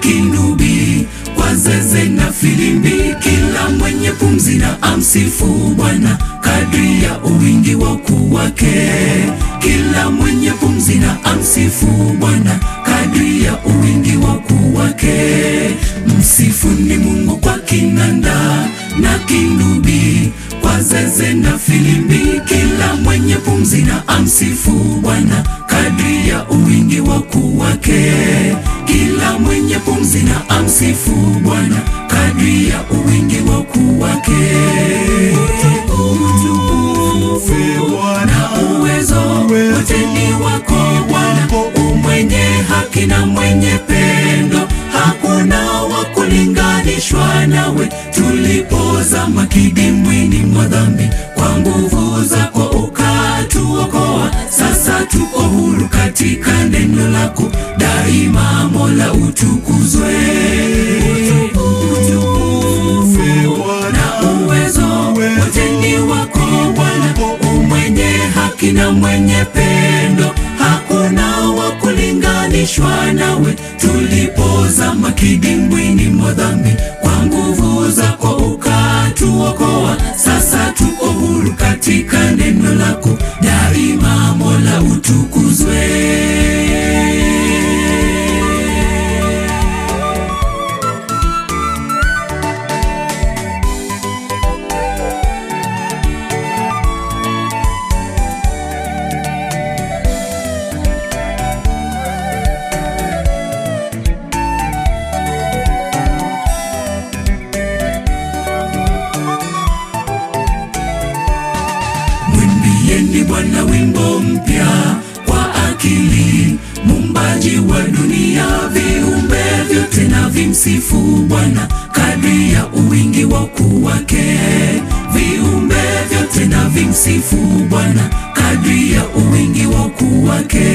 kinubi, kwa zeze na filimbi. Kila mwenye pumzi na amsifu Bwana kadri ya uwingi wa ukuu wake. Kila mwenye pumzi na amsifu Bwana kadri ya uwingi wa ukuu wake. Msifuni Mungu kwa kinanda na kinubi, kwa zeze na filimbi. Kila mwenye pumzi na amsifu Bwana kadri ya uwingi wa ukuu wake. Kila mwenye pumzi na amsifu Bwana kadri ya uwingi wa ukuu wake. Na uwezo wote ni wako Bwana, umwenye haki na mwenye pendo, hakuna wa kulinganishwa nawe. Tulipozama kidimbwini mwa dhambi, kwa nguvu zako ukatuokoa. Sasa tuko huru katika neno lako, daima Mola utukuzwe. Na uwezo wote ni wako Bwana, umwenye haki na mwenye pendo, hakuna wa kulinganishwa nawe. Tulipozama kidimbwini mwa dhambi, kwa nguvu zako ukatuokoa. Sasa tuko huru katika neno lako, daima Mola utukuzwe. Mwimbieni Bwana wimbo mpya kwa akili, Muumbaji wa dunia. Viumbe vyote na vimsifu Bwana kadri ya uwingi wa ukuu wake. Viumbe vyote na vimsifu Bwana kadri ya uwingi wa ukuu wake.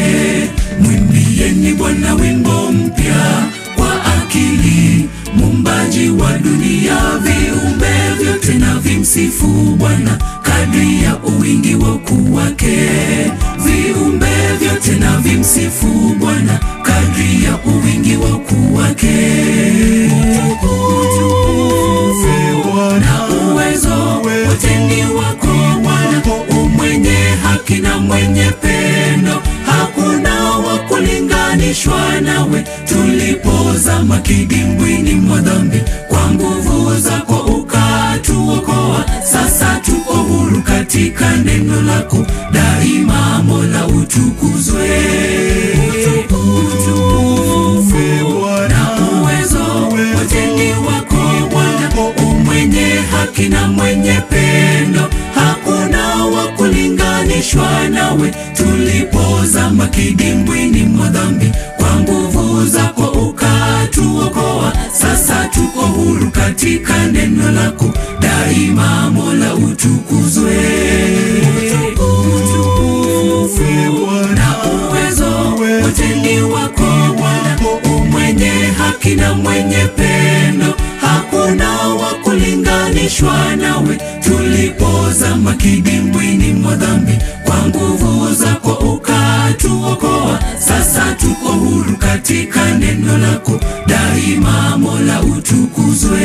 Mwimbieni Bwana wimbo mpya kwa akili, Muumbaji wa dunia. Viumbe vyote na vimsifu Bwana kadri ya uwingi wa ukuu wake. Viumbe vyote na vimsifu Bwana kadri ya uwingi wa ukuu wake. Na uwezo wote ni wako Bwana, umwenye haki na mwenye pendo, hakuna wa kulinganishwa nawe. Tulipozama kidimbwini mwa dhambi, kwa nguvu zako ukatuokoa. Sasa tuko huru katika neno lako, daima Mola utukuzwe. Na uwezo wote ni wako Bwana, umwenye haki na mwenye pendo, hakuna wa kulinganishwa nawe. Tulipozama kidimbwini mwa dhambi, kwa nguvu zako ukatuokoa. Sasa tuko huru katika neno lako, daima Mola utukuzwe. Na uwezo wote ni wako Bwana, umwenye haki na mwenye pendo, hakuna wa kulinganishwa nawe. Tulipozama kidimbwini mwa dhambi, kwa nguvu zako ukatuokoa. Sasa tuko huru katika neno lako, daima Mola utukuzwe.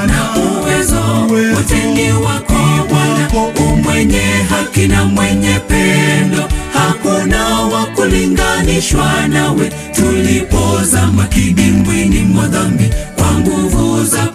Na uwezo wote ni wako Bwana, umwenye haki na mwenye pendo, hakuna wa kulinganishwa nawe. Tulipozama kidimbwini mwa dhambi, kwa nguvu zako